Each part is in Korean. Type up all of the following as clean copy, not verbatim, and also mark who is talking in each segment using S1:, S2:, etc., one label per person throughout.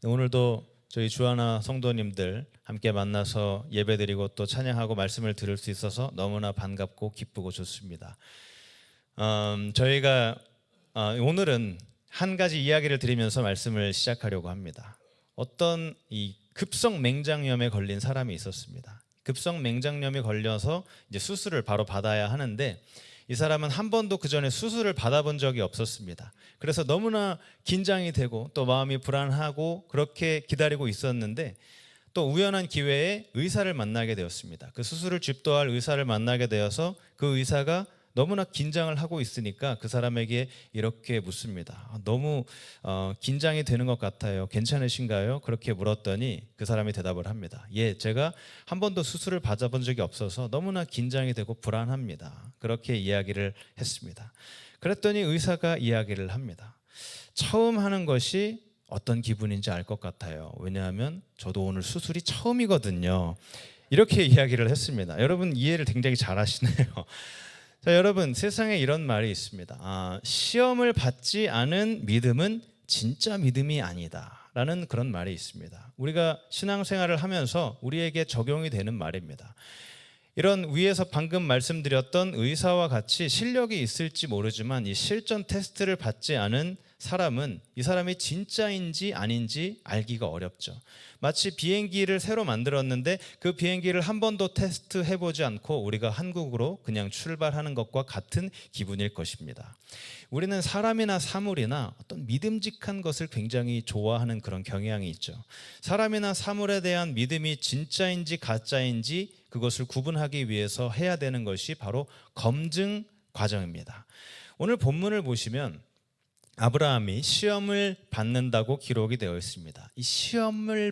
S1: 오늘도 저희 주하나 성도님들 함께 만나서 예배드리고 또 찬양하고 말씀을 들을 수 있어서 너무나 반갑고 기쁘고 좋습니다. 저희가 오늘은 한 가지 이야기를 드리면서 말씀을 시작하려고 합니다. 어떤 이 급성 맹장염에 걸린 사람이 있었습니다. 급성 맹장염에 걸려서 이제 수술을 바로 받아야 하는데 이 사람은 한 번도 그 전에 수술을 받아본 적이 없었습니다. 그래서 너무나 긴장이 되고 또 마음이 불안하고 그렇게 기다리고 있었는데 또 우연한 기회에 의사를 만나게 되었습니다. 그 수술을 집도할 의사를 만나게 되어서 그 의사가 너무나 긴장을 하고 있으니까 그 사람에게 이렇게 묻습니다. 너무 긴장이 되는 것 같아요. 괜찮으신가요? 그렇게 물었더니 그 사람이 대답을 합니다. 예, 제가 한 번도 수술을 받아본 적이 없어서 너무나 긴장이 되고 불안합니다. 그렇게 이야기를 했습니다. 그랬더니 의사가 이야기를 합니다. 처음 하는 것이 어떤 기분인지 알 것 같아요. 왜냐하면 저도 오늘 수술이 처음이거든요. 이렇게 이야기를 했습니다. 여러분 이해를 굉장히 잘 하시네요. 자, 여러분 세상에 이런 말이 있습니다. 시험을 받지 않은 믿음은 진짜 믿음이 아니다 라는 그런 말이 있습니다. 우리가 신앙생활을 하면서 우리에게 적용이 되는 말입니다. 이런 위에서 방금 말씀드렸던 의사와 같이 실력이 있을지 모르지만 이 실전 테스트를 받지 않은 사람은 이 사람이 진짜인지 아닌지 알기가 어렵죠. 마치 비행기를 새로 만들었는데 그 비행기를 한 번도 테스트해보지 않고 우리가 한국으로 그냥 출발하는 것과 같은 기분일 것입니다. 우리는 사람이나 사물이나 어떤 믿음직한 것을 굉장히 좋아하는 그런 경향이 있죠. 사람이나 사물에 대한 믿음이 진짜인지 가짜인지 그것을 구분하기 위해서 해야 되는 것이 바로 검증 과정입니다. 오늘 본문을 보시면 아브라함이 시험을 받는다고 기록이 되어 있습니다. 이 시험을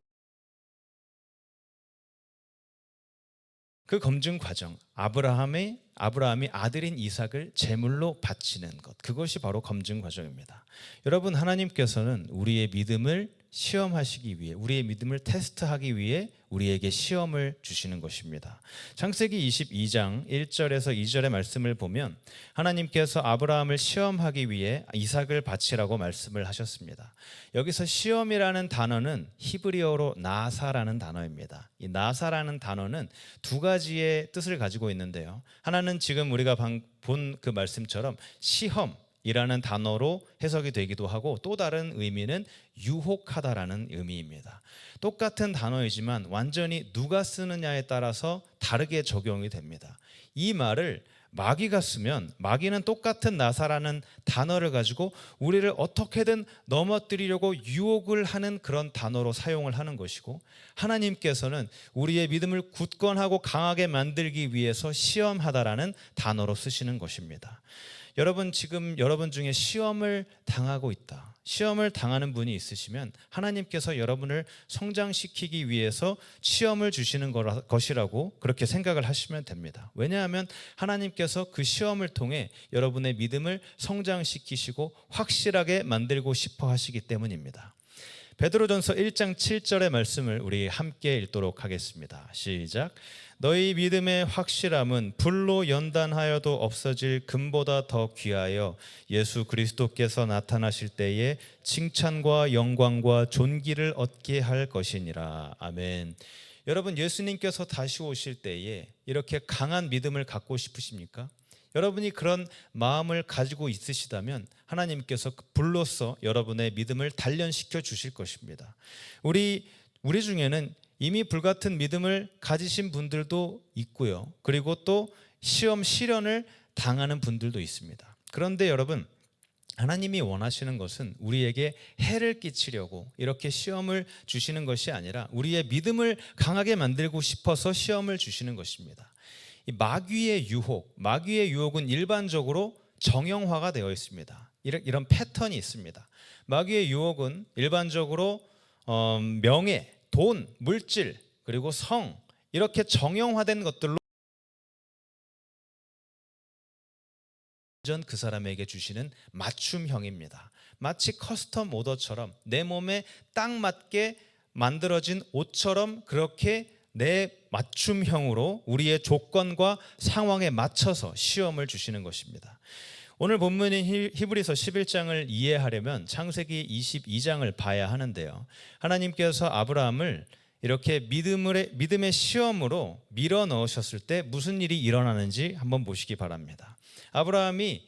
S1: 그 검증 과정, 아브라함이 아들인 이삭을 제물로 바치는 것, 그것이 바로 검증 과정입니다. 여러분, 하나님께서는 우리의 믿음을 시험하시기 위해, 우리의 믿음을 테스트하기 위해 우리에게 시험을 주시는 것입니다. 창세기 22장 1절에서 2절의 말씀을 보면 하나님께서 아브라함을 시험하기 위해 이삭을 바치라고 말씀을 하셨습니다. 여기서 시험이라는 단어는 히브리어로 나사라는 단어입니다. 이 나사라는 단어는 두 가지의 뜻을 가지고 있는데요. 하나는 지금 우리가 본 그 말씀처럼 시험이라는 단어로 해석이 되기도 하고 또 다른 의미는 유혹하다라는 의미입니다. 똑같은 단어이지만 완전히 누가 쓰느냐에 따라서 다르게 적용이 됩니다. 이 말을 마귀가 쓰면 마귀는 똑같은 나사라는 단어를 가지고 우리를 어떻게든 넘어뜨리려고 유혹을 하는 그런 단어로 사용을 하는 것이고, 하나님께서는 우리의 믿음을 굳건하고 강하게 만들기 위해서 시험하다라는 단어로 쓰시는 것입니다. 여러분, 지금 여러분 중에 시험을 당하고 있다, 시험을 당하는 분이 있으시면 하나님께서 여러분을 성장시키기 위해서 시험을 주시는 것이라고 그렇게 생각을 하시면 됩니다. 왜냐하면 하나님께서 그 시험을 통해 여러분의 믿음을 성장시키시고 확실하게 만들고 싶어 하시기 때문입니다. 베드로전서 1장 7절의 말씀을 우리 함께 읽도록 하겠습니다. 시작. 너희 믿음의 확실함은 불로 연단하여도 없어질 금보다 더 귀하여 예수 그리스도께서 나타나실 때에 칭찬과 영광과 존귀를 얻게 할 것이니라. 아멘. 여러분, 예수님께서 다시 오실 때에 이렇게 강한 믿음을 갖고 싶으십니까? 여러분이 그런 마음을 가지고 있으시다면 하나님께서 불로써 여러분의 믿음을 단련시켜 주실 것입니다. 우리 중에는 이미 불같은 믿음을 가지신 분들도 있고요. 그리고 또 시험 시련을 당하는 분들도 있습니다. 그런데 여러분, 하나님이 원하시는 것은 우리에게 해를 끼치려고 이렇게 시험을 주시는 것이 아니라 우리의 믿음을 강하게 만들고 싶어서 시험을 주시는 것입니다. 이 마귀의 유혹은 일반적으로 정형화가 되어 있습니다. 이런 패턴이 있습니다. 마귀의 유혹은 일반적으로 명예, 돈, 물질, 그리고 성, 이렇게 정형화된 것들로 그 사람에게 주시는 맞춤형입니다. 마치 커스텀 오더처럼 내 몸에 딱 맞게 만들어진 옷처럼 그렇게 내 맞춤형으로 우리의 조건과 상황에 맞춰서 시험을 주시는 것입니다. 오늘 본문인 히브리서 11장을 이해하려면 창세기 22장을 봐야 하는데요. 하나님께서 아브라함을 이렇게 믿음의 시험으로 밀어 넣으셨을 때 무슨 일이 일어나는지 한번 보시기 바랍니다. 아브라함이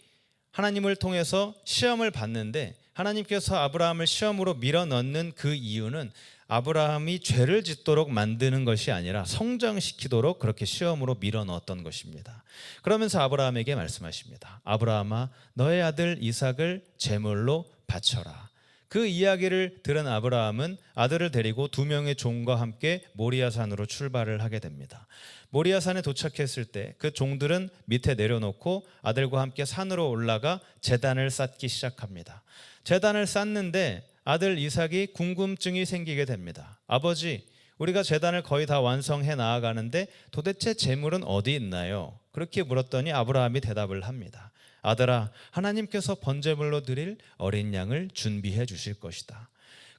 S1: 하나님을 통해서 시험을 받는데 하나님께서 아브라함을 시험으로 밀어 넣는 그 이유는 아브라함이 죄를 짓도록 만드는 것이 아니라 성장시키도록 그렇게 시험으로 밀어 넣었던 것입니다. 그러면서 아브라함에게 말씀하십니다. 아브라함아, 너의 아들 이삭을 제물로 바쳐라. 그 이야기를 들은 아브라함은 아들을 데리고 2명의 종과 함께 모리아산으로 출발을 하게 됩니다. 모리아산에 도착했을 때 그 종들은 밑에 내려놓고 아들과 함께 산으로 올라가 제단을 쌓기 시작합니다. 제단을 쌓는데 아들 이삭이 궁금증이 생기게 됩니다. 아버지, 우리가 제단을 거의 다 완성해 나아가는데 도대체 제물은 어디 있나요? 그렇게 물었더니 아브라함이 대답을 합니다. 아들아, 하나님께서 번제물로 드릴 어린 양을 준비해 주실 것이다.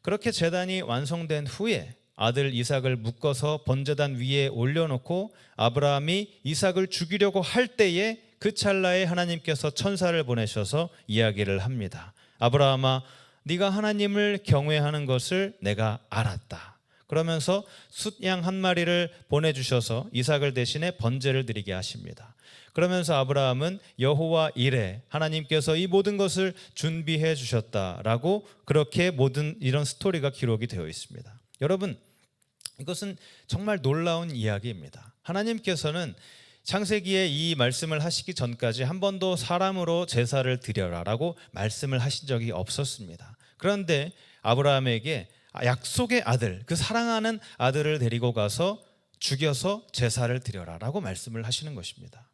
S1: 그렇게 제단이 완성된 후에 아들 이삭을 묶어서 번제단 위에 올려놓고 아브라함이 이삭을 죽이려고 할 때에 그 찰나에 하나님께서 천사를 보내셔서 이야기를 합니다. 아브라함아, 네가 하나님을 경외하는 것을 내가 알았다. 그러면서 숫양 한 마리를 보내주셔서 이삭을 대신에 번제를 드리게 하십니다. 그러면서 아브라함은 여호와 이레, 하나님께서 이 모든 것을 준비해 주셨다라고 그렇게 모든 이런 스토리가 기록이 되어 있습니다. 여러분, 이것은 정말 놀라운 이야기입니다. 하나님께서는 창세기에 이 말씀을 하시기 전까지 한 번도 사람으로 제사를 드려라라고 말씀을 하신 적이 없었습니다. 그런데 아브라함에게 약속의 아들, 그 사랑하는 아들을 데리고 가서 죽여서 제사를 드려라라고 말씀을 하시는 것입니다.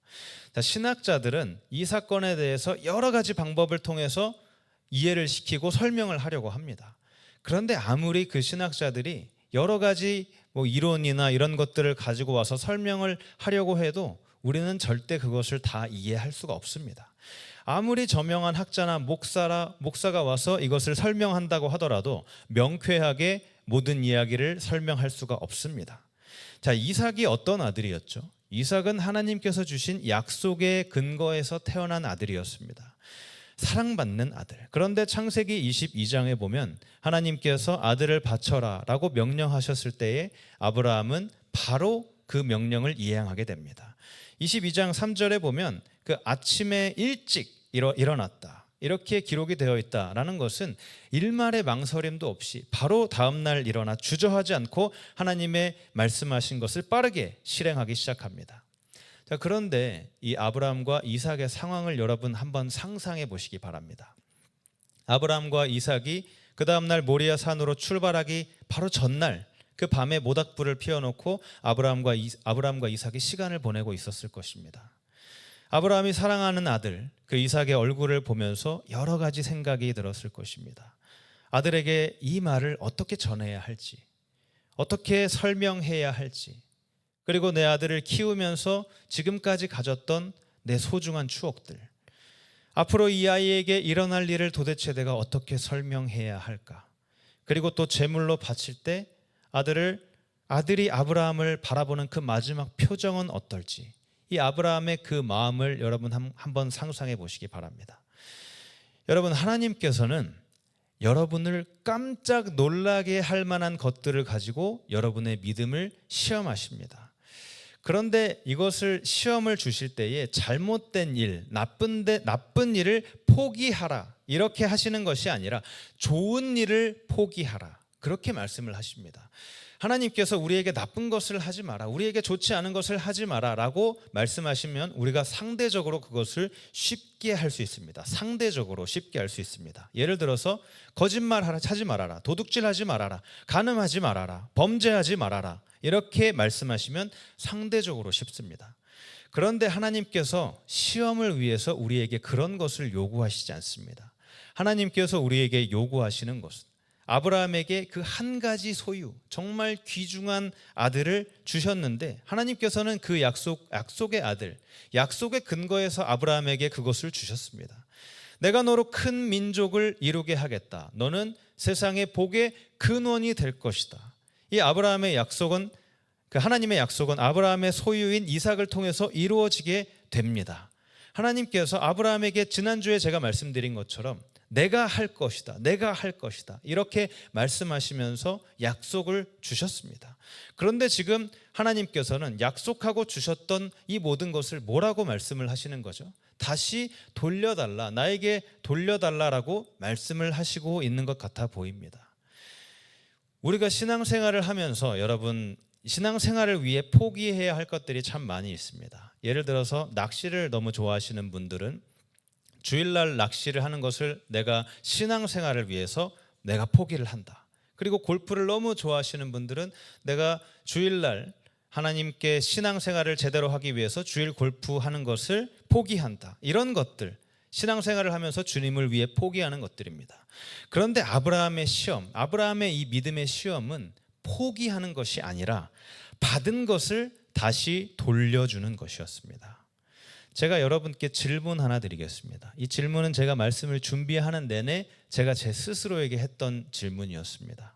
S1: 신학자들은 이 사건에 대해서 여러 가지 방법을 통해서 이해를 시키고 설명을 하려고 합니다. 그런데 아무리 그 신학자들이 여러 가지 이론이나 이런 것들을 가지고 와서 설명을 하려고 해도 우리는 절대 그것을 다 이해할 수가 없습니다. 아무리 저명한 학자나 목사가 와서 이것을 설명한다고 하더라도 명쾌하게 모든 이야기를 설명할 수가 없습니다. 자, 이삭이 어떤 아들이었죠? 이삭은 하나님께서 주신 약속의 근거에서 태어난 아들이었습니다. 사랑받는 아들. 그런데 창세기 22장에 보면 하나님께서 아들을 바쳐라 라고 명령하셨을 때에 아브라함은 바로 그 명령을 이행하게 됩니다. 22장 3절에 보면 그 아침에 일찍 일어났다, 이렇게 기록이 되어 있다라는 것은 일말의 망설임도 없이 바로 다음날 일어나 주저하지 않고 하나님의 말씀하신 것을 빠르게 실행하기 시작합니다. 자, 그런데 이 아브라함과 이삭의 상황을 여러분 한번 상상해 보시기 바랍니다. 아브라함과 이삭이 그 다음날 모리아 산으로 출발하기 바로 전날 그 밤에 모닥불을 피워놓고 아브라함과 이삭이 시간을 보내고 있었을 것입니다. 아브라함이 사랑하는 아들, 그 이삭의 얼굴을 보면서 여러 가지 생각이 들었을 것입니다. 아들에게 이 말을 어떻게 전해야 할지, 어떻게 설명해야 할지, 그리고 내 아들을 키우면서 지금까지 가졌던 내 소중한 추억들, 앞으로 이 아이에게 일어날 일을 도대체 내가 어떻게 설명해야 할까? 그리고 또 제물로 바칠 때 아들이 아브라함을 바라보는 그 마지막 표정은 어떨지, 이 아브라함의 그 마음을 여러분 한번 상상해 보시기 바랍니다. 여러분, 하나님께서는 여러분을 깜짝 놀라게 할 만한 것들을 가지고 여러분의 믿음을 시험하십니다. 그런데 이것을 시험을 주실 때에 잘못된 일, 나쁜 일을 포기하라, 이렇게 하시는 것이 아니라 좋은 일을 포기하라, 그렇게 말씀을 하십니다. 하나님께서 우리에게 나쁜 것을 하지 마라, 우리에게 좋지 않은 것을 하지 마라 라고 말씀하시면 우리가 상대적으로 그것을 쉽게 할 수 있습니다. 상대적으로 쉽게 할 수 있습니다. 예를 들어서 거짓말하지 말아라, 도둑질하지 말아라, 간음하지 말아라, 범죄하지 말아라, 이렇게 말씀하시면 상대적으로 쉽습니다. 그런데 하나님께서 시험을 위해서 우리에게 그런 것을 요구하시지 않습니다. 하나님께서 우리에게 요구하시는 것은 아브라함에게 그 한 가지 소유, 정말 귀중한 아들을 주셨는데 하나님께서는 그 약속의 아들, 약속의 근거에서 아브라함에게 그것을 주셨습니다. 내가 너로 큰 민족을 이루게 하겠다. 너는 세상의 복의 근원이 될 것이다. 이 아브라함의 약속은, 그 하나님의 약속은 아브라함의 소유인 이삭을 통해서 이루어지게 됩니다. 하나님께서 아브라함에게 지난주에 제가 말씀드린 것처럼 내가 할 것이다, 내가 할 것이다 이렇게 말씀하시면서 약속을 주셨습니다. 그런데 지금 하나님께서는 약속하고 주셨던 이 모든 것을 뭐라고 말씀을 하시는 거죠? 다시 돌려달라, 나에게 돌려달라라고 말씀을 하시고 있는 것 같아 보입니다. 우리가 신앙생활을 하면서 여러분, 신앙생활을 위해 포기해야 할 것들이 참 많이 있습니다. 예를 들어서 낚시를 너무 좋아하시는 분들은 주일날 낚시를 하는 것을 내가 신앙생활을 위해서 내가 포기를 한다. 그리고 골프를 너무 좋아하시는 분들은 내가 주일날 하나님께 신앙생활을 제대로 하기 위해서 주일 골프하는 것을 포기한다. 이런 것들, 신앙생활을 하면서 주님을 위해 포기하는 것들입니다. 그런데 아브라함의 시험, 아브라함의 이 믿음의 시험은 포기하는 것이 아니라 받은 것을 다시 돌려주는 것이었습니다. 제가 여러분께 질문 하나 드리겠습니다. 이 질문은 제가 말씀을 준비하는 내내 제가 제 스스로에게 했던 질문이었습니다.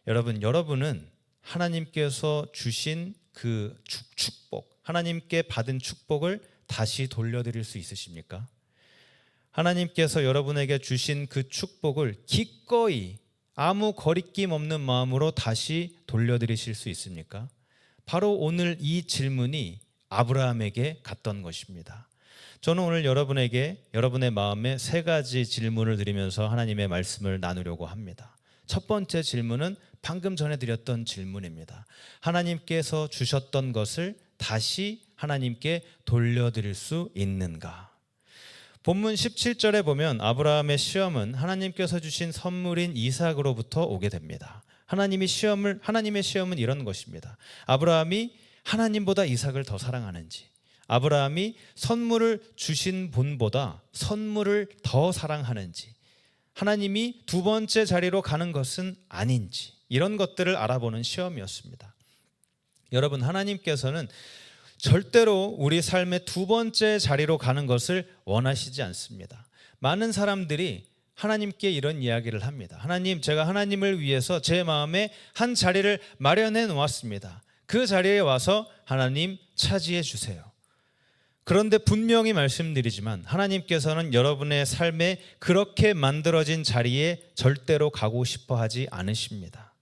S1: 여러분은 하나님께서 주신 그 축복, 하나님께 받은 축복을 다시 돌려드릴 수 있으십니까? 하나님께서 여러분에게 주신 그 축복을 기꺼이 아무 거리낌 없는 마음으로 다시 돌려드리실 수 있습니까? 바로 오늘 이 질문이 아브라함에게 갔던 것입니다. 저는 오늘 여러분에게 여러분의 마음에 세 가지 질문을 드리면서 하나님의 말씀을 나누려고 합니다. 첫 번째 질문은 방금 전에 드렸던 질문입니다. 하나님께서 주셨던 것을 다시 하나님께 돌려드릴 수 있는가? 본문 17절에 보면 아브라함의 시험은 하나님께서 주신 선물인 이삭으로부터 오게 됩니다. 하나님의 시험은 이런 것입니다. 아브라함이 하나님보다 이삭을 더 사랑하는지, 아브라함이 선물을 주신 분보다 선물을 더 사랑하는지, 하나님이 두 번째 자리로 가는 것은 아닌지, 이런 것들을 알아보는 시험이었습니다. 여러분, 하나님께서는 절대로 우리 삶의 두 번째 자리로 가는 것을 원하시지 않습니다. 많은 사람들이 하나님께 이런 이야기를 합니다. 하나님, 제가 하나님을 위해서 제 마음에 한 자리를 마련해 놓았습니다. 그 자리에 와서 하나님 차지해 주세요. 그런데 분명히 말씀드리지만 하나님께서는 여러분의 삶에 그렇게 만들어진 자리에 절대로 가고 싶어 하지 않으십니다.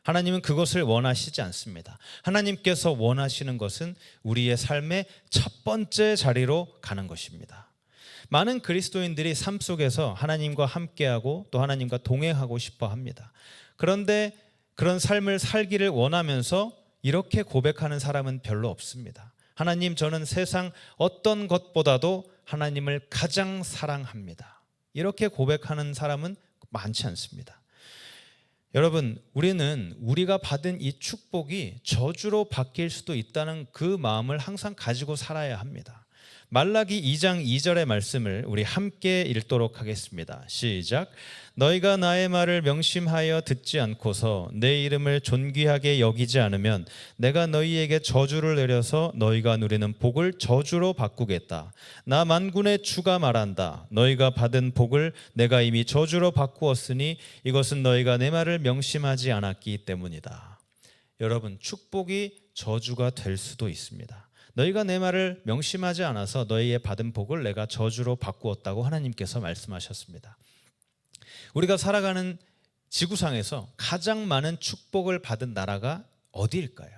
S1: 하나님은 그것을 원하시지 않습니다. 하나님께서 원하시는 것은 우리의 삶의 첫 번째 자리로 가는 것입니다. 많은 그리스도인들이 삶 속에서 하나님과 함께하고 또 하나님과 동행하고 싶어 합니다. 그런데 그런 삶을 살기를 원하면서 이렇게 고백하는 사람은 별로 없습니다. 하나님, 저는 세상 어떤 것보다도 하나님을 가장 사랑합니다. 이렇게 고백하는 사람은 많지 않습니다. 여러분, 우리는 우리가 받은 이 축복이 저주로 바뀔 수도 있다는 그 마음을 항상 가지고 살아야 합니다. 말라기 2장 2절의 말씀을 우리 함께 읽도록 하겠습니다. 시작. 너희가 나의 말을 명심하여 듣지 않고서 내 이름을 존귀하게 여기지 않으면 내가 너희에게 저주를 내려서 너희가 누리는 복을 저주로 바꾸겠다. 나 만군의 주가 말한다. 너희가 받은 복을 내가 이미 저주로 바꾸었으니 이것은 너희가 내 말을 명심하지 않았기 때문이다. 여러분, 축복이 저주가 될 수도 있습니다. 너희가 내 말을 명심하지 않아서 너희의 받은 복을 내가 저주로 바꾸었다고 하나님께서 말씀하셨습니다. 우리가 살아가는 지구상에서 가장 많은 축복을 받은 나라가 어디일까요?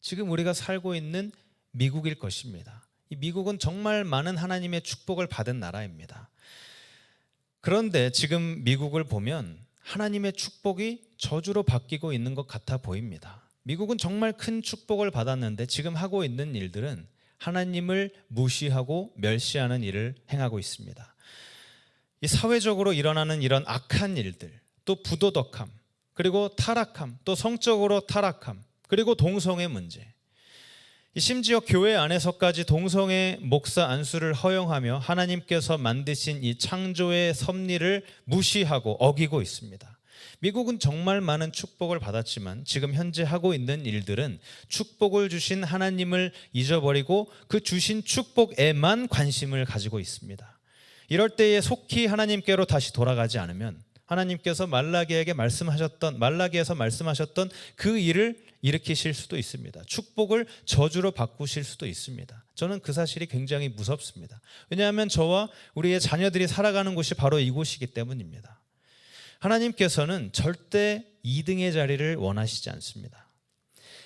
S1: 지금 우리가 살고 있는 미국일 것입니다. 이 미국은 정말 많은 하나님의 축복을 받은 나라입니다. 그런데 지금 미국을 보면 하나님의 축복이 저주로 바뀌고 있는 것 같아 보입니다. 미국은 정말 큰 축복을 받았는데 지금 하고 있는 일들은 하나님을 무시하고 멸시하는 일을 행하고 있습니다. 이 사회적으로 일어나는 이런 악한 일들, 또 부도덕함, 그리고 타락함, 또 성적으로 타락함, 그리고 동성애 문제, 심지어 교회 안에서까지 동성애 목사 안수를 허용하며 하나님께서 만드신 이 창조의 섭리를 무시하고 어기고 있습니다. 미국은 정말 많은 축복을 받았지만 지금 현재 하고 있는 일들은 축복을 주신 하나님을 잊어버리고 그 주신 축복에만 관심을 가지고 있습니다. 이럴 때에 속히 하나님께로 다시 돌아가지 않으면 하나님께서 말라기에서 말씀하셨던 그 일을 일으키실 수도 있습니다. 축복을 저주로 바꾸실 수도 있습니다. 저는 그 사실이 굉장히 무섭습니다. 왜냐하면 저와 우리의 자녀들이 살아가는 곳이 바로 이곳이기 때문입니다. 하나님께서는 절대 2등의 자리를 원하시지 않습니다.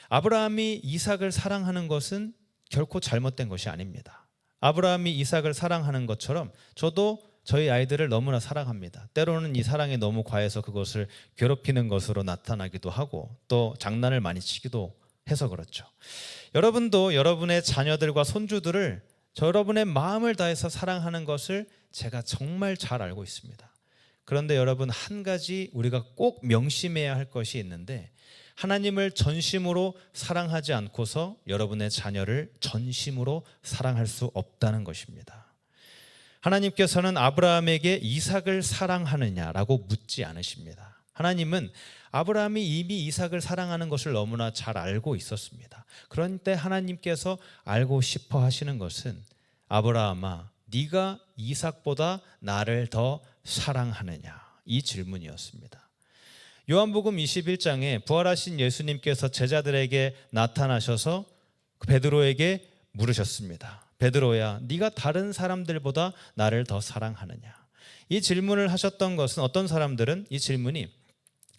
S1: 아브라함이 이삭을 사랑하는 것은 결코 잘못된 것이 아닙니다. 아브라함이 이삭을 사랑하는 것처럼 저도 저희 아이들을 너무나 사랑합니다. 때로는 이 사랑이 너무 과해서 그것을 괴롭히는 것으로 나타나기도 하고 또 장난을 많이 치기도 해서 그렇죠. 여러분도 여러분의 자녀들과 손주들을 여러분의 마음을 다해서 사랑하는 것을 제가 정말 잘 알고 있습니다. 그런데 여러분, 한 가지 우리가 꼭 명심해야 할 것이 있는데, 하나님을 전심으로 사랑하지 않고서 여러분의 자녀를 전심으로 사랑할 수 없다는 것입니다. 하나님께서는 아브라함에게 이삭을 사랑하느냐라고 묻지 않으십니다. 하나님은 아브라함이 이미 이삭을 사랑하는 것을 너무나 잘 알고 있었습니다. 그런데 하나님께서 알고 싶어 하시는 것은, 아브라함아, 네가 이삭보다 나를 더 사랑하느냐, 이 질문이었습니다. 요한복음 21장에 부활하신 예수님께서 제자들에게 나타나셔서 베드로에게 물으셨습니다. 베드로야, 네가 다른 사람들보다 나를 더 사랑하느냐? 이 질문을 하셨던 것은, 어떤 사람들은 이 질문이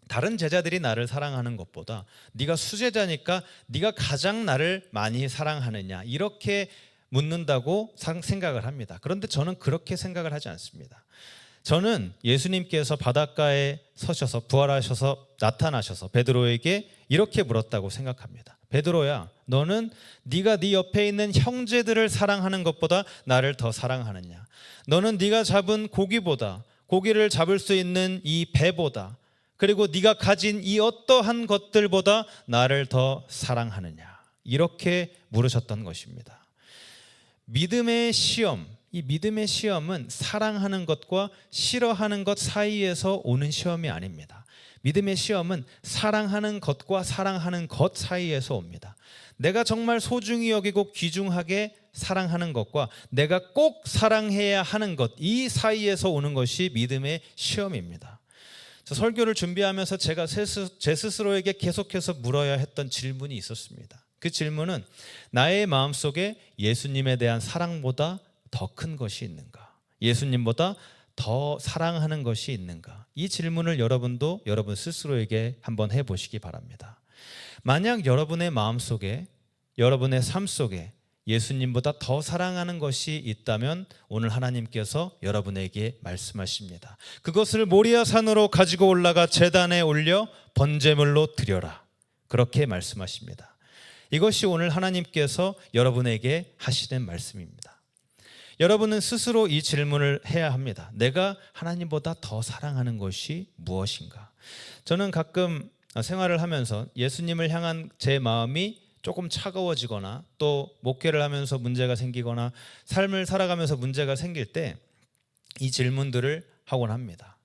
S1: 다른 제자들이 나를 사랑하는 것보다 네가 수제자니까 네가 가장 나를 많이 사랑하느냐, 이렇게 묻는다고 생각을 합니다. 그런데 저는 그렇게 생각을 하지 않습니다. 저는 예수님께서 바닷가에 서셔서 부활하셔서 나타나셔서 베드로에게 이렇게 물었다고 생각합니다. 베드로야, 너는 네가 네 옆에 있는 형제들을 사랑하는 것보다 나를 더 사랑하느냐? 너는 네가 잡은 고기보다, 고기를 잡을 수 있는 이 배보다, 그리고 네가 가진 이 어떠한 것들보다 나를 더 사랑하느냐? 이렇게 물으셨던 것입니다. 믿음의 시험, 이 믿음의 시험은 사랑하는 것과 싫어하는 것 사이에서 오는 시험이 아닙니다. 믿음의 시험은 사랑하는 것과 사랑하는 것 사이에서 옵니다. 내가 정말 소중히 여기고 귀중하게 사랑하는 것과 내가 꼭 사랑해야 하는 것, 이 사이에서 오는 것이 믿음의 시험입니다. 설교를 준비하면서 제가 제 스스로에게 계속해서 물어야 했던 질문이 있었습니다. 그 질문은, 나의 마음속에 예수님에 대한 사랑보다 더 큰 것이 있는가? 예수님보다 더 사랑하는 것이 있는가? 이 질문을 여러분도 여러분 스스로에게 한번 해보시기 바랍니다. 만약 여러분의 마음속에, 여러분의 삶 속에 예수님보다 더 사랑하는 것이 있다면 오늘 하나님께서 여러분에게 말씀하십니다. 그것을 모리아 산으로 가지고 올라가 제단에 올려 번제물로 드려라. 그렇게 말씀하십니다. 이것이 오늘 하나님께서 여러분에게 하시는 말씀입니다. 여러분은 스스로 이 질문을 해야 합니다. 내가 하나님보다 더 사랑하는 것이 무엇인가? 저는 가끔 생활을 하면서 예수님을 향한 제 마음이 조금 차가워지거나 또 목회를 하면서 문제가 생기거나 삶을 살아가면서 문제가 생길 때 이 질문들을 하곤 합니다.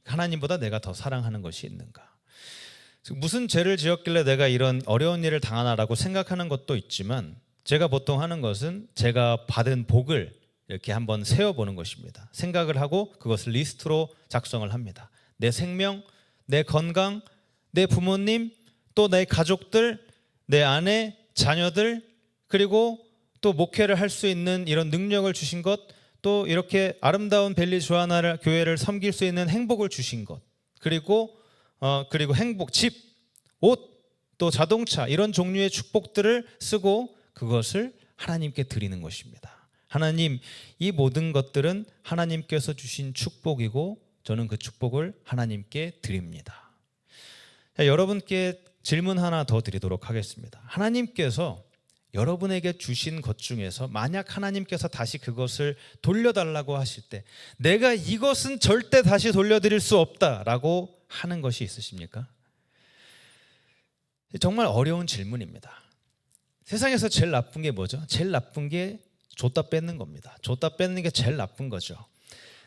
S1: 하나님보다 내가 더 사랑하는 것이 있는가? 무슨 죄를 지었길래 내가 이런 어려운 일을 당하나라고 생각하는 것도 있지만, 제가 보통 하는 것은 제가 받은 복을 이렇게 한번 세어보는 것입니다. 생각을 하고 그것을 리스트로 작성을 합니다. 내 생명, 내 건강, 내 부모님, 또 내 가족들, 내 아내, 자녀들, 그리고 또 목회를 할 수 있는 이런 능력을 주신 것, 또 이렇게 아름다운 벨리 주하나 교회를 섬길 수 있는 행복을 주신 것, 그리고 행복, 집, 옷, 또 자동차, 이런 종류의 축복들을 쓰고 그것을 하나님께 드리는 것입니다. 하나님, 이 모든 것들은 하나님께서 주신 축복이고 저는 그 축복을 하나님께 드립니다. 자, 여러분께 질문 하나 더 드리도록 하겠습니다. 하나님께서 여러분에게 주신 것 중에서 만약 하나님께서 다시 그것을 돌려달라고 하실 때, 내가 이것은 절대 다시 돌려드릴 수 없다라고 하는 것이 있으십니까? 정말 어려운 질문입니다. 세상에서 제일 나쁜 게 뭐죠? 제일 나쁜 게 줬다 뺏는 겁니다. 줬다 뺏는 게 제일 나쁜 거죠.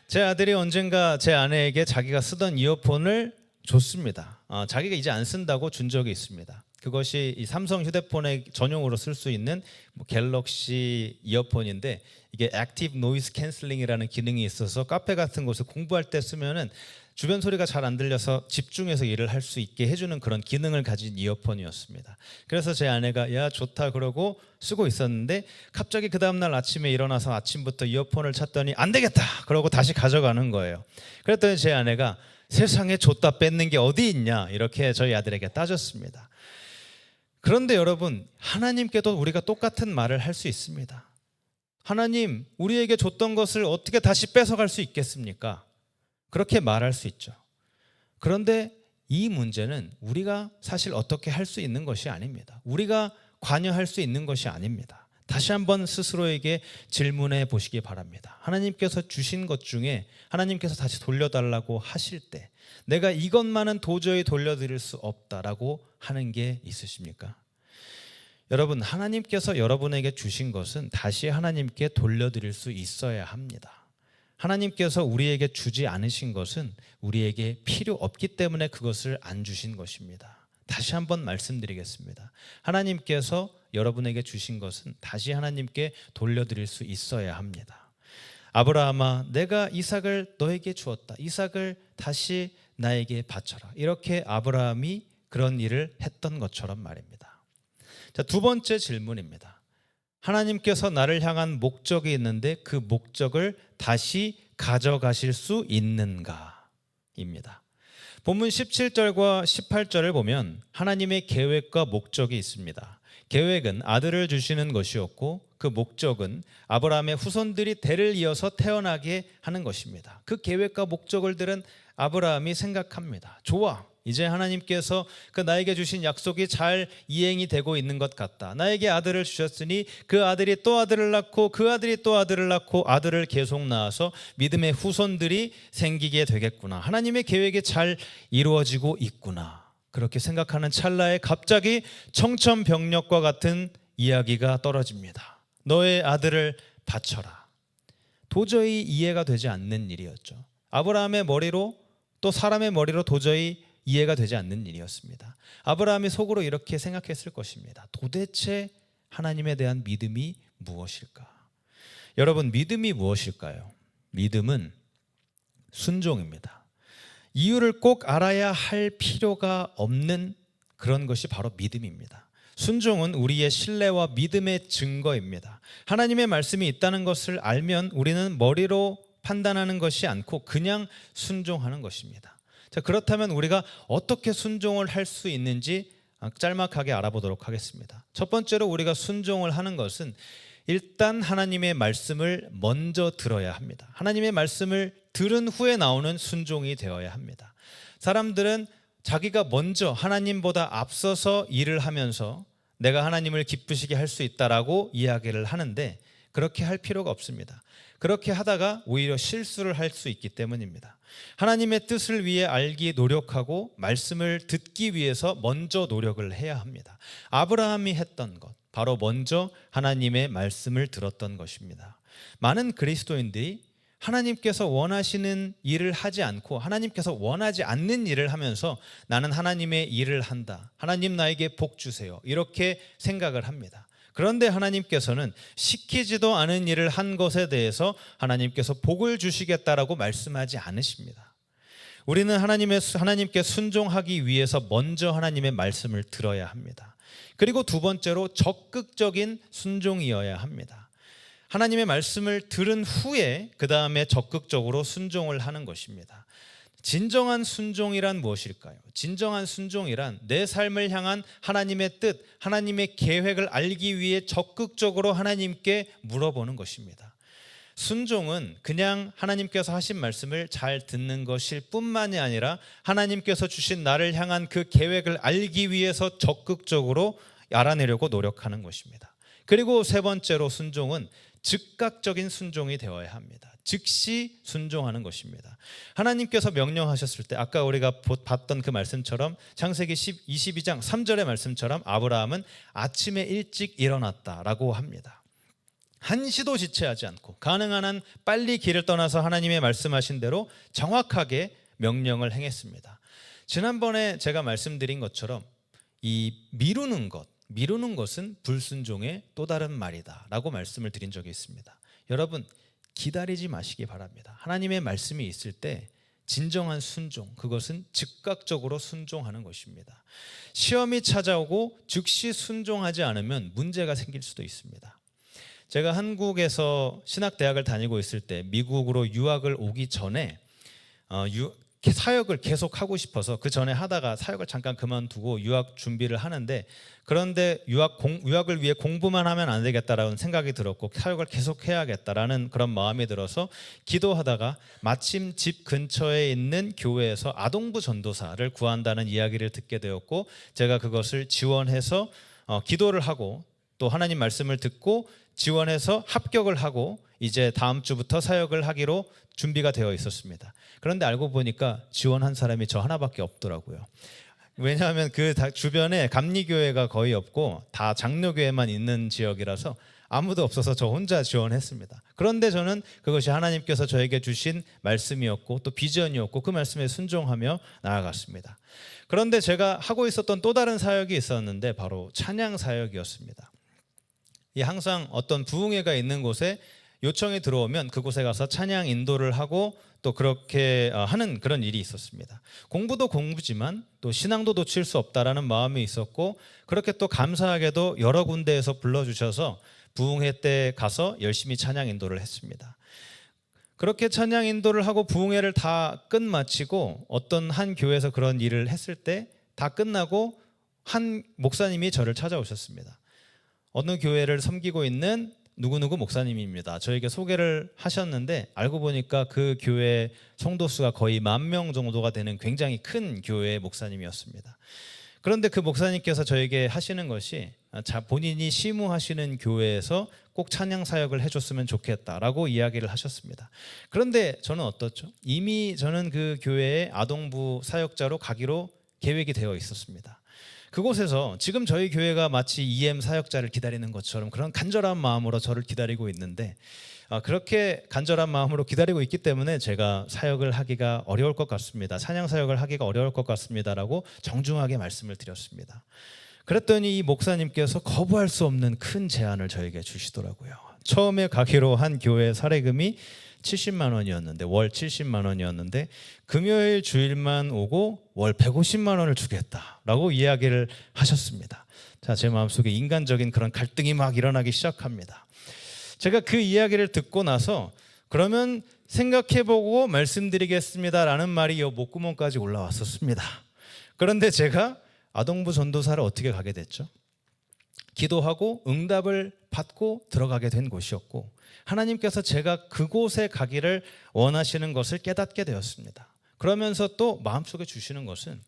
S1: 제 아들이 언젠가 제 아내에게 자기가 쓰던 이어폰을 줬습니다. 자기가 이제 안 쓴다고 준 적이 있습니다. 그것이 이 삼성 휴대폰에 전용으로 쓸 수 있는 갤럭시 이어폰인데, 이게 액티브 노이즈 캔슬링이라는 기능이 있어서 카페 같은 곳에 공부할 때 쓰면은 주변 소리가 잘 안 들려서 집중해서 일을 할 수 있게 해주는 그런 기능을 가진 이어폰이었습니다. 그래서 제 아내가 야 좋다 그러고 쓰고 있었는데 갑자기 그 다음날 아침에 일어나서 아침부터 이어폰을 찾더니 안 되겠다 그러고 다시 가져가는 거예요. 그랬더니 제 아내가 세상에 줬다 뺏는 게 어디 있냐 이렇게 저희 아들에게 따졌습니다. 그런데 여러분, 하나님께도 우리가 똑같은 말을 할 수 있습니다. 하나님, 우리에게 줬던 것을 어떻게 다시 뺏어갈 수 있겠습니까? 그렇게 말할 수 있죠. 그런데 이 문제는 우리가 사실 어떻게 할 수 있는 것이 아닙니다. 우리가 관여할 수 있는 것이 아닙니다. 다시 한번 스스로에게 질문해 보시기 바랍니다. 하나님께서 주신 것 중에 하나님께서 다시 돌려달라고 하실 때 내가 이것만은 도저히 돌려드릴 수 없다라고 하는 게 있으십니까? 여러분, 하나님께서 여러분에게 주신 것은 다시 하나님께 돌려드릴 수 있어야 합니다. 하나님께서 우리에게 주지 않으신 것은 우리에게 필요 없기 때문에 그것을 안 주신 것입니다. 다시 한번 말씀드리겠습니다. 하나님께서 여러분에게 주신 것은 다시 하나님께 돌려드릴 수 있어야 합니다. 아브라함아, 내가 이삭을 너에게 주었다. 이삭을 다시 나에게 바쳐라. 이렇게 아브라함이 그런 일을 했던 것처럼 말입니다. 자, 두 번째 질문입니다. 하나님께서 나를 향한 목적이 있는데 그 목적을 다시 가져가실 수 있는가? 입니다. 본문 17절과 18절을 보면 하나님의 계획과 목적이 있습니다. 계획은 아들을 주시는 것이었고 그 목적은 아브라함의 후손들이 대를 이어서 태어나게 하는 것입니다. 그 계획과 목적을 들은 아브라함이 생각합니다. 좋아. 이제 하나님께서 그 나에게 주신 약속이 잘 이행이 되고 있는 것 같다. 나에게 아들을 주셨으니 그 아들이 또 아들을 낳고 그 아들이 또 아들을 낳고 아들을 계속 낳아서 믿음의 후손들이 생기게 되겠구나. 하나님의 계획이 잘 이루어지고 있구나. 그렇게 생각하는 찰나에 갑자기 청천벽력과 같은 이야기가 떨어집니다. 너의 아들을 바쳐라. 도저히 이해가 되지 않는 일이었죠. 아브라함의 머리로 또 사람의 머리로 도저히 이해가 되지 않는 일이었습니다. 아브라함이 속으로 이렇게 생각했을 것입니다. 도대체 하나님에 대한 믿음이 무엇일까? 여러분, 믿음이 무엇일까요? 믿음은 순종입니다. 이유를 꼭 알아야 할 필요가 없는 그런 것이 바로 믿음입니다. 순종은 우리의 신뢰와 믿음의 증거입니다. 하나님의 말씀이 있다는 것을 알면 우리는 머리로 판단하는 것이 않고 그냥 순종하는 것입니다. 자, 그렇다면 우리가 어떻게 순종을 할 수 있는지 짤막하게 알아보도록 하겠습니다. 첫 번째로 우리가 순종을 하는 것은 일단 하나님의 말씀을 먼저 들어야 합니다. 하나님의 말씀을 들은 후에 나오는 순종이 되어야 합니다. 사람들은 자기가 먼저 하나님보다 앞서서 일을 하면서 내가 하나님을 기쁘시게 할 수 있다라고 이야기를 하는데 그렇게 할 필요가 없습니다. 그렇게 하다가 오히려 실수를 할 수 있기 때문입니다. 하나님의 뜻을 위해 알기 노력하고 말씀을 듣기 위해서 먼저 노력을 해야 합니다. 아브라함이 했던 것, 바로 먼저 하나님의 말씀을 들었던 것입니다. 많은 그리스도인들이 하나님께서 원하시는 일을 하지 않고 하나님께서 원하지 않는 일을 하면서 나는 하나님의 일을 한다. 하나님 나에게 복 주세요. 이렇게 생각을 합니다. 그런데 하나님께서는 시키지도 않은 일을 한 것에 대해서 하나님께서 복을 주시겠다라고 말씀하지 않으십니다. 우리는 하나님께 순종하기 위해서 먼저 하나님의 말씀을 들어야 합니다. 그리고 두 번째로 적극적인 순종이어야 합니다. 하나님의 말씀을 들은 후에 그 다음에 적극적으로 순종을 하는 것입니다. 진정한 순종이란 무엇일까요? 진정한 순종이란 내 삶을 향한 하나님의 뜻, 하나님의 계획을 알기 위해 적극적으로 하나님께 물어보는 것입니다. 순종은 그냥 하나님께서 하신 말씀을 잘 듣는 것일 뿐만이 아니라 하나님께서 주신 나를 향한 그 계획을 알기 위해서 적극적으로 알아내려고 노력하는 것입니다. 그리고 세 번째로 순종은 즉각적인 순종이 되어야 합니다. 즉시 순종하는 것입니다. 하나님께서 명령하셨을 때 아까 우리가 봤던 그 말씀처럼 창세기 22장 3절의 말씀처럼 아브라함은 아침에 일찍 일어났다라고 합니다. 한시도 지체하지 않고 가능한 한 빨리 길을 떠나서 하나님의 말씀하신 대로 정확하게 명령을 행했습니다. 지난번에 제가 말씀드린 것처럼 이 미루는 것은 불순종의 또 다른 말이다 라고 말씀을 드린 적이 있습니다. 여러분, 기다리지 마시기 바랍니다. 하나님의 말씀이 있을 때 진정한 순종, 그것은 즉각적으로 순종하는 것입니다. 시험이 찾아오고 즉시 순종하지 않으면 문제가 생길 수도 있습니다. 제가 한국에서 신학대학을 다니고 있을 때 미국으로 유학을 오기 전에 사역을 계속 하고 싶어서 그 전에 하다가 사역을 잠깐 그만두고 유학 준비를 하는데, 그런데 유학을 위해 공부만 하면 안 되겠다라는 생각이 들었고 사역을 계속 해야겠다라는 그런 마음이 들어서 기도하다가 마침 집 근처에 있는 교회에서 아동부 전도사를 구한다는 이야기를 듣게 되었고, 제가 그것을 지원해서 기도를 하고 또 하나님 말씀을 듣고 지원해서 합격을 하고 이제 다음 주부터 사역을 하기로 준비가 되어 있었습니다. 그런데 알고 보니까 지원한 사람이 저 하나밖에 없더라고요. 왜냐하면 그 주변에 감리교회가 거의 없고 다 장로교회만 있는 지역이라서 아무도 없어서 저 혼자 지원했습니다. 그런데 저는 그것이 하나님께서 저에게 주신 말씀이었고 또 비전이었고 그 말씀에 순종하며 나아갔습니다. 그런데 제가 하고 있었던 또 다른 사역이 있었는데 바로 찬양 사역이었습니다. 항상 어떤 부흥회가 있는 곳에 요청이 들어오면 그곳에 가서 찬양 인도를 하고 또 그렇게 하는 그런 일이 있었습니다. 공부도 공부지만 또 신앙도 놓칠 수 없다라는 마음이 있었고, 그렇게 또 감사하게도 여러 군데에서 불러주셔서 부흥회 때 가서 열심히 찬양 인도를 했습니다. 그렇게 찬양 인도를 하고 부흥회를 다 끝마치고 어떤 한 교회에서 그런 일을 했을 때 다 끝나고 한 목사님이 저를 찾아오셨습니다. 어느 교회를 섬기고 있는 누구누구 목사님입니다. 저에게 소개를 하셨는데 알고 보니까 그 교회 성도수가 거의 10,000명 정도가 되는 굉장히 큰 교회의 목사님이었습니다. 그런데 그 목사님께서 저에게 하시는 것이 본인이 시무하시는 교회에서 꼭 찬양 사역을 해줬으면 좋겠다라고 이야기를 하셨습니다. 그런데 저는 어떻죠? 이미 저는 그 교회의 아동부 사역자로 가기로 계획이 되어 있었습니다. 그곳에서 지금 저희 교회가 마치 EM 사역자를 기다리는 것처럼 그런 간절한 마음으로 저를 기다리고 있는데, 그렇게 간절한 마음으로 기다리고 있기 때문에 제가 사역을 하기가 어려울 것 같습니다. 찬양 사역을 하기가 어려울 것 같습니다라고 정중하게 말씀을 드렸습니다. 그랬더니 이 목사님께서 거부할 수 없는 큰 제안을 저에게 주시더라고요. 처음에 가기로 한 교회 사례금이 70만 원이었는데 월 70만 원이었는데 금요일 주일만 오고 월 150만 원을 주겠다라고 이야기를 하셨습니다. 자, 제 마음속에 인간적인 그런 갈등이 막 일어나기 시작합니다. 제가 그 이야기를 듣고 나서 그러면 생각해보고 말씀드리겠습니다라는 말이 이 목구멍까지 올라왔었습니다. 그런데 제가 아동부 전도사를 어떻게 가게 됐죠? 기도하고 응답을 받고 들어가게 된 곳이었고, 하나님께서 제가 그곳에 가기를 원하시는 것을 깨닫게 되었습니다. 그러면서 또 마음속에 주시는 것은,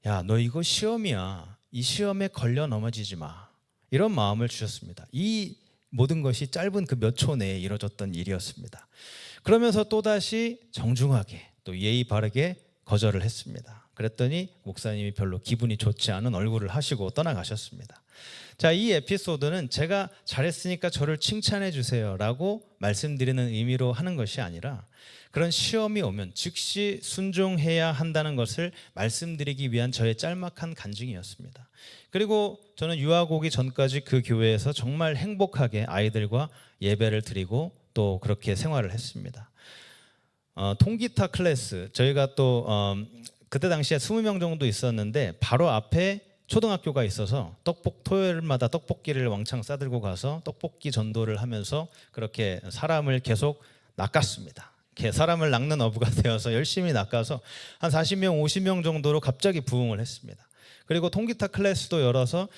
S1: 야, 너 이거 시험이야. 이 시험에 걸려 넘어지지 마. 이런 마음을 주셨습니다. 이 모든 것이 짧은 그 몇 초 내에 이루어졌던 일이었습니다. 그러면서 또다시 정중하게 또 예의 바르게 거절을 했습니다. 그랬더니 목사님이 별로 기분이 좋지 않은 얼굴을 하시고 떠나가셨습니다. 자, 이 에피소드는 제가 잘했으니까 저를 칭찬해 주세요라고 말씀드리는 의미로 하는 것이 아니라, 그런 시험이 오면 즉시 순종해야 한다는 것을 말씀드리기 위한 저의 짤막한 간증이었습니다. 그리고 저는 유학 오기 전까지 그 교회에서 정말 행복하게 아이들과 예배를 드리고 또 그렇게 생활을 했습니다. 통기타 클래스, 저희가 또 그때 당시에 20명 정도 있었는데 바로 앞에 초등학교가 있어서 토요일마다 떡볶이를 왕창 싸들고 가서 떡볶이 전도를 하면서 그렇게 사람을 계속 낚았습니다. 사람을 낚는 어부가 되어서 열심히 낚아서 한 40명, 50명 정도로 갑자기 부흥을 했습니다. 그리고 통기타 클래스도 열어서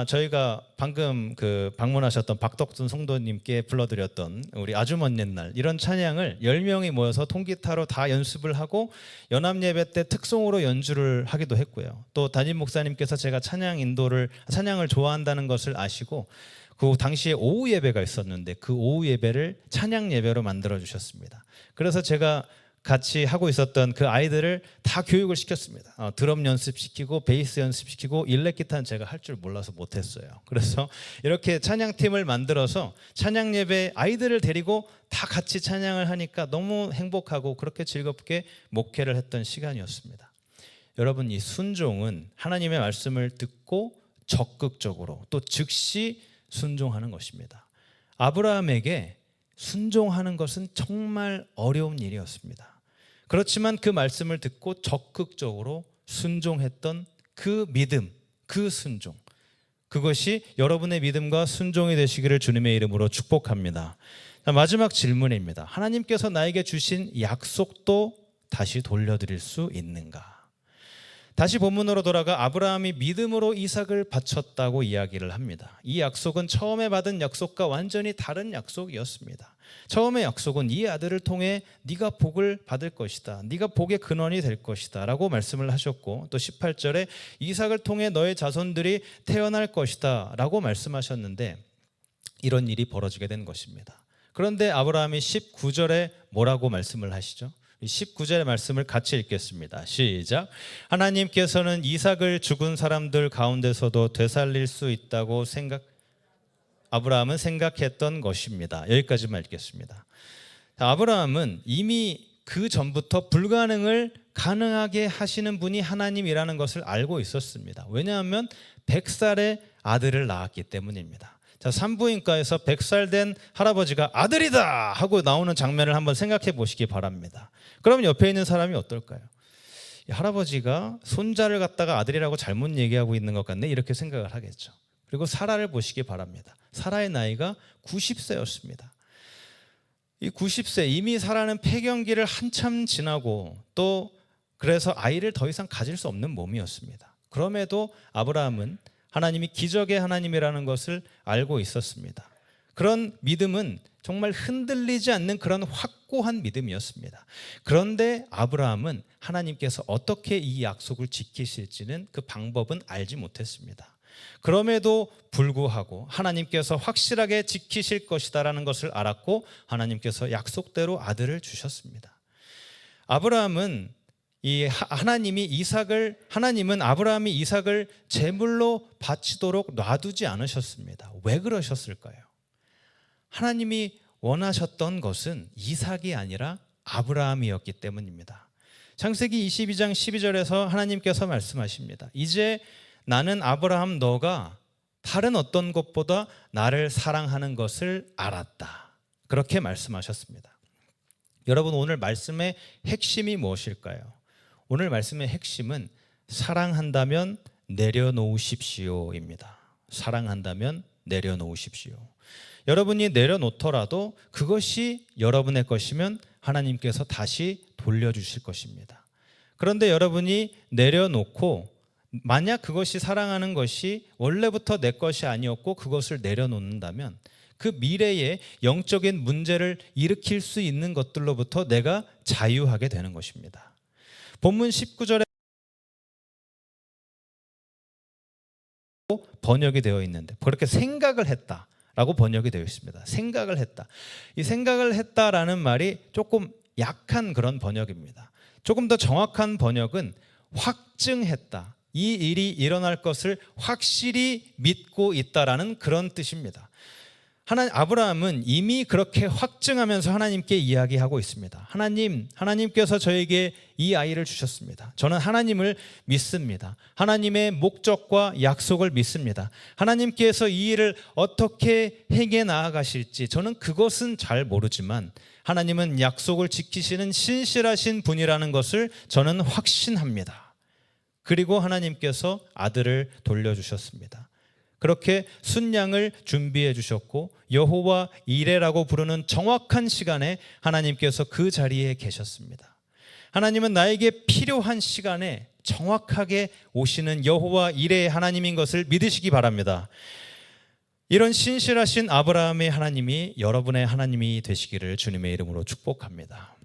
S1: 저희가 방금 방문하셨던 박덕순 성도님께 불러드렸던 우리 아주 먼 옛날 이런 찬양을 10명이 모여서 통기타로 다 연습을 하고 연합예배 때 특송으로 연주를 하기도 했고요. 또 담임 목사님께서 제가 찬양을 좋아한다는 것을 아시고 그 당시에 오후 예배가 있었는데 그 오후 예배를 찬양 예배로 만들어 주셨습니다. 그래서 제가 같이 하고 있었던 그 아이들을 다 교육을 시켰습니다. 드럼 연습시키고 베이스 연습시키고 일렉 기타는 제가 할 줄 몰라서 못했어요. 그래서 이렇게 찬양팀을 만들어서 찬양 예배 아이들을 데리고 다 같이 찬양을 하니까 너무 행복하고 그렇게 즐겁게 목회를 했던 시간이었습니다. 여러분, 이 순종은 하나님의 말씀을 듣고 적극적으로 또 즉시 순종하는 것입니다. 아브라함에게 순종하는 것은 정말 어려운 일이었습니다. 그렇지만 그 말씀을 듣고 적극적으로 순종했던 그 믿음, 그 순종, 그것이 여러분의 믿음과 순종이 되시기를 주님의 이름으로 축복합니다. 자, 마지막 질문입니다. 하나님께서 나에게 주신 약속도 다시 돌려드릴 수 있는가? 다시 본문으로 돌아가 아브라함이 믿음으로 이삭을 바쳤다고 이야기를 합니다. 이 약속은 처음에 받은 약속과 완전히 다른 약속이었습니다. 처음의 약속은 이 아들을 통해 네가 복을 받을 것이다, 네가 복의 근원이 될 것이다 라고 말씀을 하셨고, 또 18절에 이삭을 통해 너의 자손들이 태어날 것이다 라고 말씀하셨는데 이런 일이 벌어지게 된 것입니다. 그런데 아브라함이 19절에 뭐라고 말씀을 하시죠? 19절의 말씀을 같이 읽겠습니다. 시작. 하나님께서는 이삭을 죽은 사람들 가운데서도 되살릴 수 있다고 아브라함은 생각했던 것입니다. 여기까지만 읽겠습니다. 아브라함은 이미 그 전부터 불가능을 가능하게 하시는 분이 하나님이라는 것을 알고 있었습니다. 왜냐하면 100살의 아들을 낳았기 때문입니다. 자, 산부인과에서 100살 된 할아버지가 아들이다 하고 나오는 장면을 한번 생각해 보시기 바랍니다. 그럼 옆에 있는 사람이 어떨까요? 이 할아버지가 손자를 갖다가 아들이라고 잘못 얘기하고 있는 것 같네, 이렇게 생각을 하겠죠. 그리고 사라를 보시기 바랍니다. 사라의 나이가 90세였습니다. 이 90세, 이미 사라는 폐경기를 한참 지나고 또 그래서 아이를 더 이상 가질 수 없는 몸이었습니다. 그럼에도 아브라함은 하나님이 기적의 하나님이라는 것을 알고 있었습니다. 그런 믿음은 정말 흔들리지 않는 그런 확고한 믿음이었습니다. 그런데 아브라함은 하나님께서 어떻게 이 약속을 지키실지는 그 방법은 알지 못했습니다. 그럼에도 불구하고 하나님께서 확실하게 지키실 것이다라는 것을 알았고 하나님께서 약속대로 아들을 주셨습니다. 아브라함은 하나님은 아브라함이 이삭을 제물로 바치도록 놔두지 않으셨습니다. 왜 그러셨을까요? 하나님이 원하셨던 것은 이삭이 아니라 아브라함이었기 때문입니다. 창세기 22장 12절에서 하나님께서 말씀하십니다. 이제 나는 아브라함 너가 다른 어떤 것보다 나를 사랑하는 것을 알았다. 그렇게 말씀하셨습니다. 여러분, 오늘 말씀의 핵심이 무엇일까요? 오늘 말씀의 핵심은 사랑한다면 내려놓으십시오입니다. 사랑한다면 내려놓으십시오. 여러분이 내려놓더라도 그것이 여러분의 것이면 하나님께서 다시 돌려주실 것입니다. 그런데 여러분이 내려놓고 만약 그것이 사랑하는 것이 원래부터 내 것이 아니었고 그것을 내려놓는다면 그 미래에 영적인 문제를 일으킬 수 있는 것들로부터 내가 자유하게 되는 것입니다. 본문 19절에 번역이 되어 있는데 그렇게 생각을 했다라고 번역이 되어 있습니다. 생각을 했다. 이 생각을 했다라는 말이 조금 약한 그런 번역입니다. 조금 더 정확한 번역은 확증했다. 이 일이 일어날 것을 확실히 믿고 있다라는 그런 뜻입니다. 아브라함은 이미 그렇게 확증하면서 하나님께 이야기하고 있습니다. 하나님께서 저에게 이 아이를 주셨습니다. 저는 하나님을 믿습니다. 하나님의 목적과 약속을 믿습니다. 하나님께서 이 일을 어떻게 행해 나아가실지 저는 그것은 잘 모르지만 하나님은 약속을 지키시는 신실하신 분이라는 것을 저는 확신합니다. 그리고 하나님께서 아들을 돌려주셨습니다. 그렇게 순양을 준비해 주셨고 여호와 이레라고 부르는 정확한 시간에 하나님께서 그 자리에 계셨습니다. 하나님은 나에게 필요한 시간에 정확하게 오시는 여호와 이레의 하나님인 것을 믿으시기 바랍니다. 이런 신실하신 아브라함의 하나님이 여러분의 하나님이 되시기를 주님의 이름으로 축복합니다.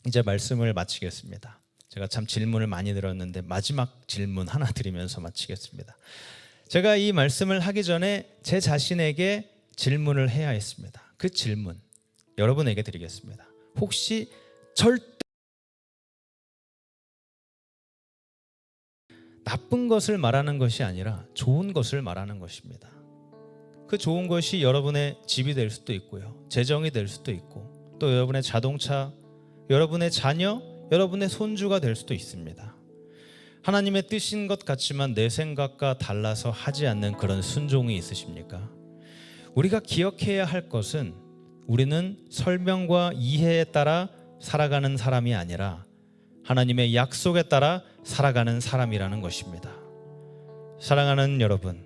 S1: 이제 말씀을 마치겠습니다. 제가 참 질문을 많이 드렸는데 마지막 질문 하나 드리면서 마치겠습니다. 제가 이 말씀을 하기 전에 제 자신에게 질문을 해야 했습니다. 그 질문 여러분에게 드리겠습니다. 혹시 절대 나쁜 것을 말하는 것이 아니라 좋은 것을 말하는 것입니다. 그 좋은 것이 여러분의 집이 될 수도 있고요, 재정이 될 수도 있고, 또 여러분의 자동차, 여러분의 자녀, 여러분의 손주가 될 수도 있습니다. 하나님의 뜻인 것 같지만 내 생각과 달라서 하지 않는 그런 순종이 있으십니까? 우리가 기억해야 할 것은 우리는 설명과 이해에 따라 살아가는 사람이 아니라 하나님의 약속에 따라 살아가는 사람이라는 것입니다. 사랑하는 여러분,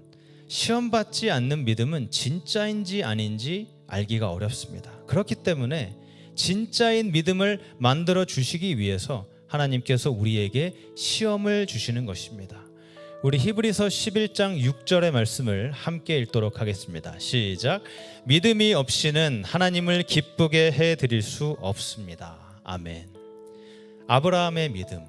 S1: 시험받지 않는 믿음은 진짜인지 아닌지 알기가 어렵습니다. 그렇기 때문에 진짜인 믿음을 만들어 주시기 위해서 하나님께서 우리에게 시험을 주시는 것입니다. 우리 히브리서 11장 6절의 말씀을 함께 읽도록 하겠습니다. 시작. 믿음이 없이는 하나님을 기쁘게 해드릴 수 없습니다. 아멘. 아브라함의 믿음,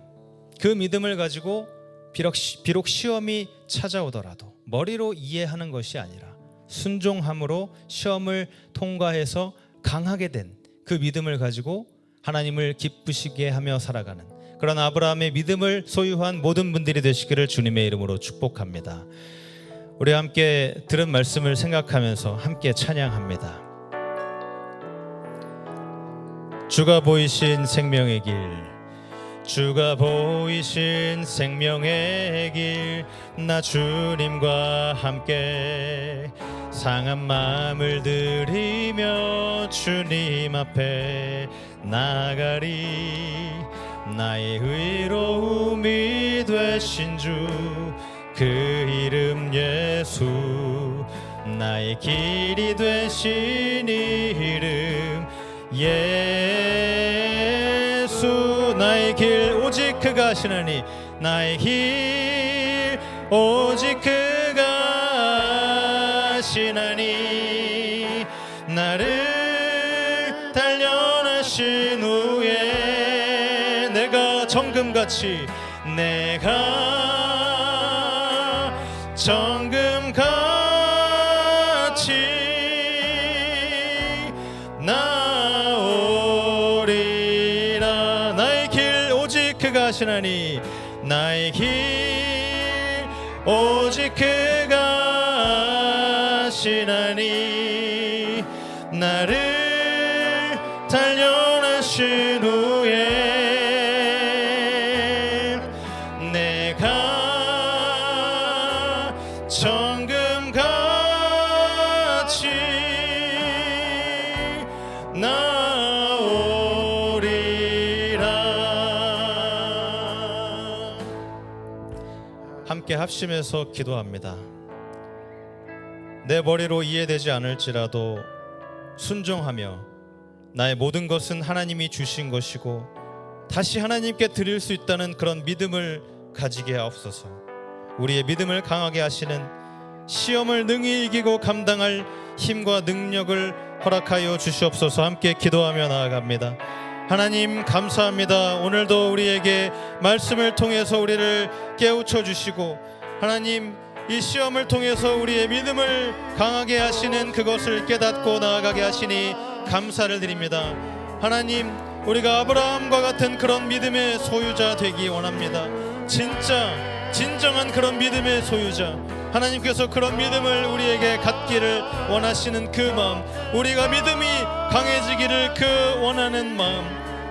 S1: 그 믿음을 가지고 비록 시험이 찾아오더라도 머리로 이해하는 것이 아니라 순종함으로 시험을 통과해서 강하게 된 그 믿음을 가지고 하나님을 기쁘시게 하며 살아가는 그런 아브라함의 믿음을 소유한 모든 분들이 되시기를 주님의 이름으로 축복합니다. 우리 함께 들은 말씀을 생각하면서 함께 찬양합니다. 주가 보이신 생명의 길, 주가 보이신 생명의 길, 나 주님과 함께 상한 마음을 들이며 주님 앞에 나가리. 나의 의로움이 되신 주 그 이름 예수, 나의 길이 되신 이름 예수. 나의 길 오직 그가 하시나니, 나의 길 오직 그가 하시나니, 나를 단련하신 후에 내가 정금같이 나오리라. 나의 길 오직 그가 하시나니, 나의 길 오직 그가 하시나니, 나를 단련하신 후에 내가 정금같이 나오리라. 함께 합심해서 기도합니다. 내 머리로 이해되지 않을지라도 순종하며 나의 모든 것은 하나님이 주신 것이고 다시 하나님께 드릴 수 있다는 그런 믿음을 가지게 하옵소서. 우리의 믿음을 강하게 하시는, 시험을 능히 이기고 감당할 힘과 능력을 허락하여 주시옵소서. 함께 기도하며 나아갑니다. 하나님 감사합니다. 오늘도 우리에게 말씀을 통해서 우리를 깨우쳐 주시고, 하나님 이 시험을 통해서 우리의 믿음을 강하게 하시는 그것을 깨닫고 나아가게 하시니 감사를 드립니다. 하나님, 우리가 아브라함과 같은 그런 믿음의 소유자 되기 원합니다. 진정한 그런 믿음의 소유자, 하나님께서 그런 믿음을 우리에게 갖기를 원하시는 그 마음, 우리가 믿음이 강해지기를 그 원하는 마음,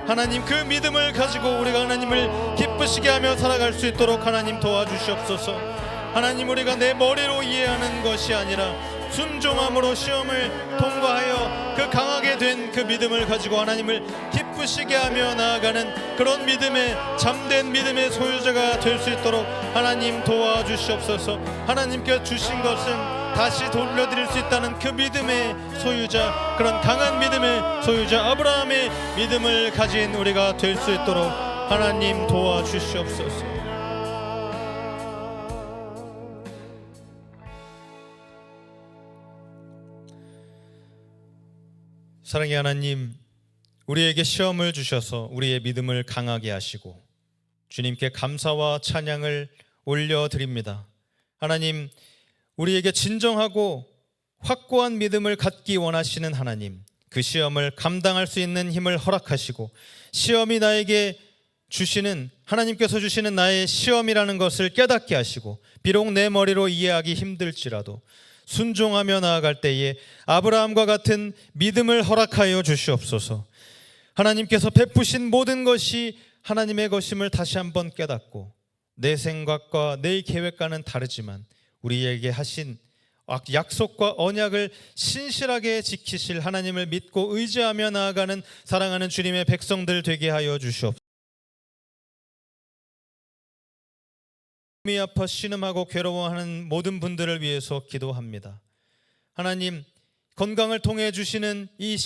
S1: 하나님 그 믿음을 가지고 우리가 하나님을 기쁘시게 하며 살아갈 수 있도록 하나님 도와주시옵소서. 하나님, 우리가 내 머리로 이해하는 것이 아니라 순종함으로 시험을 통과하여 그 강하게 된 그 믿음을 가지고 하나님을 기쁘시게 하며 나아가는 그런 믿음의 참된 믿음의 소유자가 될 수 있도록 하나님 도와주시옵소서. 하나님께 주신 것은 다시 돌려드릴 수 있다는 그 믿음의 소유자, 그런 강한 믿음의 소유자 아브라함의 믿음을 가진 우리가 될 수 있도록 하나님 도와주시옵소서. 사랑의 하나님, 우리에게 시험을 주셔서 우리의 믿음을 강하게 하시고 주님께 감사와 찬양을 올려드립니다. 하나님, 우리에게 진정하고 확고한 믿음을 갖기 원하시는 하나님, 그 시험을 감당할 수 있는 힘을 허락하시고, 시험이 나에게 주시는, 하나님께서 주시는 나의 시험이라는 것을 깨닫게 하시고, 비록 내 머리로 이해하기 힘들지라도 순종하며 나아갈 때에 아브라함과 같은 믿음을 허락하여 주시옵소서. 하나님께서 베푸신 모든 것이 하나님의 것임을 다시 한번 깨닫고, 내 생각과 내 계획과는 다르지만 우리에게 하신 약속과 언약을 신실하게 지키실 하나님을 믿고 의지하며 나아가는 사랑하는 주님의 백성들 되게 하여 주시옵소서. 몸이 아파 신음하고 괴로워하는 모든 분들을 위해서 기도합니다. 하나님, 건강을 통해 주시는 이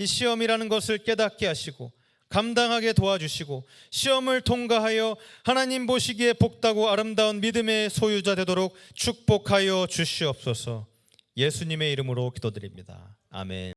S1: 시험이라는 것을 깨닫게 하시고 감당하게 도와주시고 시험을 통과하여 하나님 보시기에 복되고 아름다운 믿음의 소유자 되도록 축복하여 주시옵소서. 예수님의 이름으로 기도드립니다. 아멘.